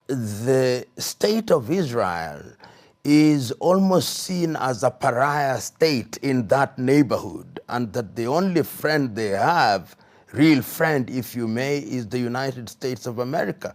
the state of Israel is almost seen as a pariah state in that neighborhood, and that the only friend they have, real friend if you may, is the United States of America.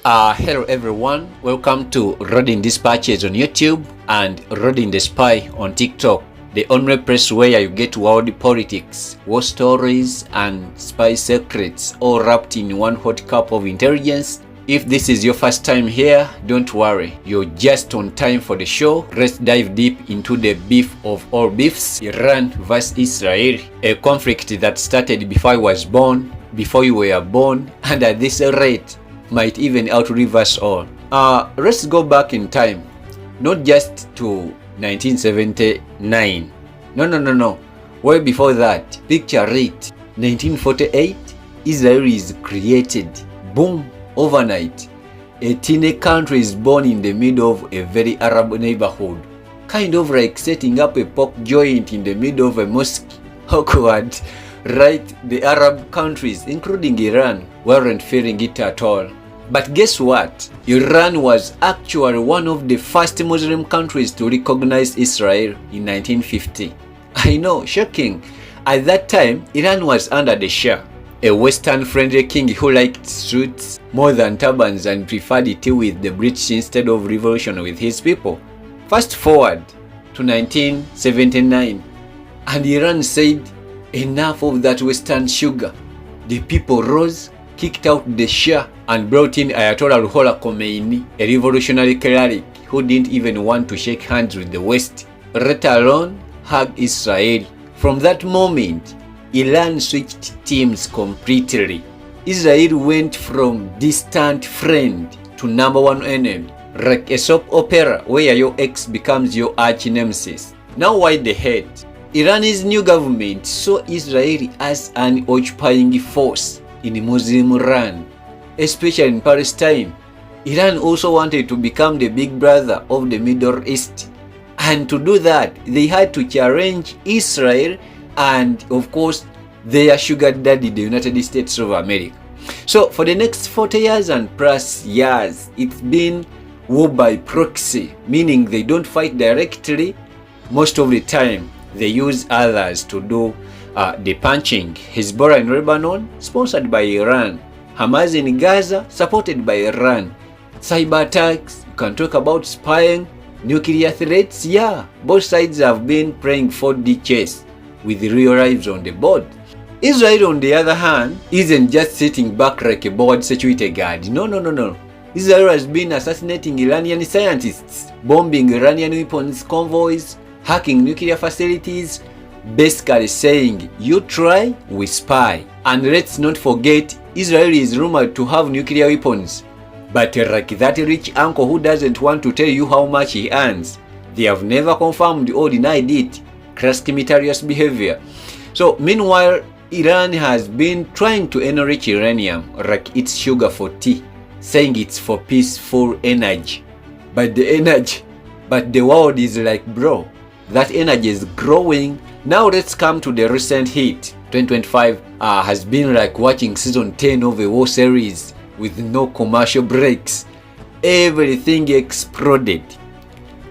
Hello everyone, welcome to Reading Dispatches on YouTube and Reading the Spy on TikTok, the only place where you get world politics, war stories and spy secrets all wrapped in one hot cup of intelligence. If this is your first time here, don't worry, you're just on time for the show. Let's dive deep into the beef of all beefs, Iran vs Israel, a conflict that started before I was born, before you were born, and at this rate might even outlive us all. Let's go back in time, not just to 1979. No. Way before that. Picture it. 1948, Israel is created. Boom. Overnight, a teeny country is born in the middle of a very Arab neighborhood. Kind of like setting up a pork joint in the middle of a mosque. Awkward, right? The Arab countries, including Iran, weren't feeling it at all. But guess what? Iran was actually one of the first Muslim countries to recognize Israel in 1950. I know, shocking. At that time, Iran was under the Shah, a Western-friendly king who liked suits more than turbans and preferred tea with the British instead of revolution with his people. Fast forward to 1979, and Iran said, enough of that Western sugar. The people rose, kicked out the Shah, and brought in Ayatollah Ruhollah Khomeini, a revolutionary cleric who didn't even want to shake hands with the West, let alone hug Israel. From that moment, Iran switched teams completely. Israel went from distant friend to number one enemy, like a soap opera where your ex becomes your arch nemesis. Now why the hate? Iran's new government saw Israel as an occupying force in Muslim land, especially in Palestine. Iran also wanted to become the big brother of the Middle East, and to do that, they had to challenge Israel and of course their sugar daddy, the United States of America. So for the next 40 years and plus years, it's been war by proxy, meaning they don't fight directly. Most of the time they use others to do the punching. Hezbollah in Lebanon, sponsored by Iran. Hamas in Gaza, supported by Iran. Cyber attacks, you can talk about spying, nuclear threats. Yeah, both sides have been playing 4D chess with real lives on the board. Israel, on the other hand, isn't just sitting back like a bored security guard. No. Israel has been assassinating Iranian scientists, bombing Iranian weapons convoys, hacking nuclear facilities, basically saying, you try, we spy. And let's not forget, Israel is rumored to have nuclear weapons. But like that rich uncle who doesn't want to tell you how much he earns, they have never confirmed or denied it. Classic mysterious behavior. So meanwhile, Iran has been trying to enrich uranium like it's sugar for tea, saying it's for peaceful energy. But the world is like, bro, that energy is growing. Now let's come to the recent hit. 2025 has been like watching season 10 of a war series with no commercial breaks. Everything exploded.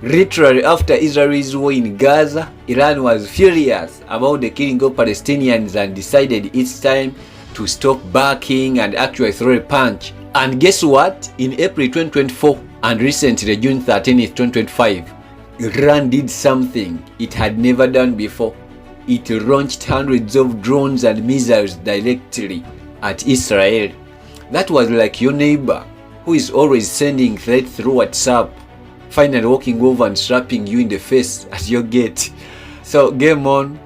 Literally after Israel's war in Gaza, Iran was furious about the killing of Palestinians and decided it's time to stop backing and actually throw a punch. And guess what? In April 2024 and recently June 13th, 2025, Iran did something it had never done before. It launched hundreds of drones and missiles directly at Israel. That was like your neighbor who is always sending threats through WhatsApp, finally walking over and slapping you in the face at your gate. So game on.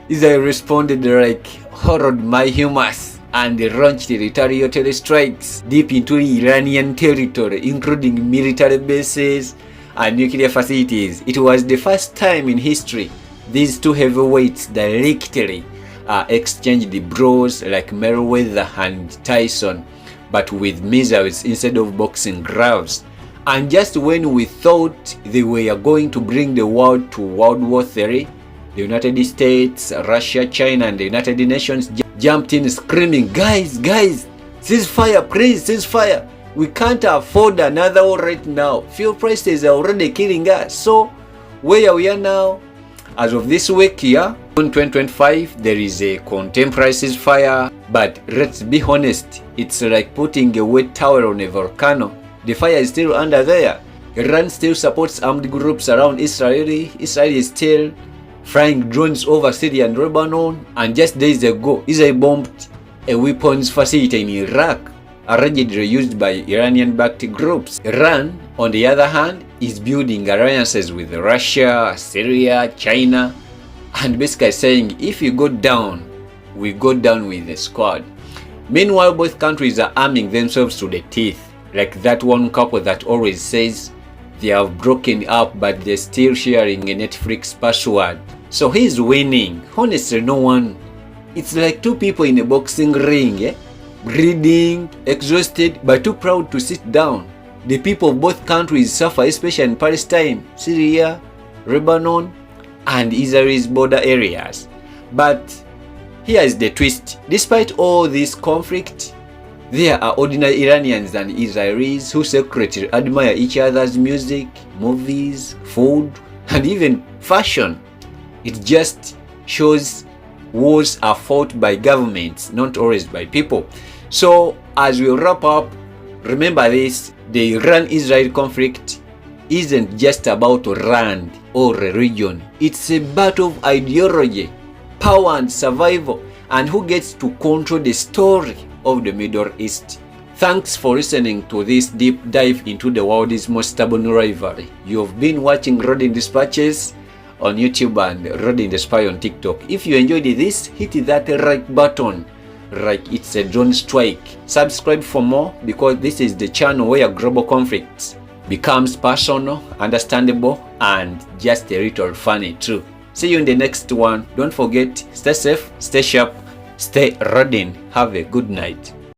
Israel responded like horror my humus and launched retaliatory strikes deep into Iranian territory, including military bases and nuclear facilities. It was the first time in history these two heavyweights directly exchanged blows like Mayweather and Tyson, but with missiles instead of boxing gloves. And just when we thought they were going to bring the world to World War III, the United States, Russia, China, and the United Nations jumped in screaming, guys, ceasefire, please, ceasefire. We can't afford another war right now. Fuel prices are already killing us. So where we are now, as of this week here, in 2025, there is a contemporary ceasefire. But let's be honest, it's like putting a wet towel on a volcano. The fire is still under there. Iran still supports armed groups around Israel. Israel is still flying drones over Syria and Lebanon. And just days ago, Israel bombed a weapons facility in Iraq, allegedly used by Iranian-backed groups. Iran, on the other hand, is building alliances with Russia, Syria, China, and basically saying, if you go down, we go down with the squad. Meanwhile, both countries are arming themselves to the teeth, like that one couple that always says they have broken up but they're still sharing a Netflix password. So he's winning. Honestly, no one. It's like two people in a boxing ring, eh? Bleeding, exhausted, but too proud to sit down. The people of both countries suffer, especially in Palestine, Syria, Lebanon, and Israel's border areas. But here is the twist. Despite all this conflict, there are ordinary Iranians and Israelis who secretly admire each other's music, movies, food, and even fashion. It just shows wars are fought by governments, not always by people. So as we wrap up, remember this: the Iran-Israel conflict isn't just about land or religion. It's a battle of ideology, power and survival, and who gets to control the story of the Middle East. Thanks for listening to this deep dive into the world's most stubborn rivalry. You've been watching Rodin Dispatches on YouTube and Rodin the Spy on TikTok. If you enjoyed this, hit that like button like it's a drone strike. Subscribe for more, because this is the channel where global conflicts becomes personal, understandable, and just a little funny too. See you in the next one. Don't forget, stay safe, stay sharp, stay Rodin. Have a good night.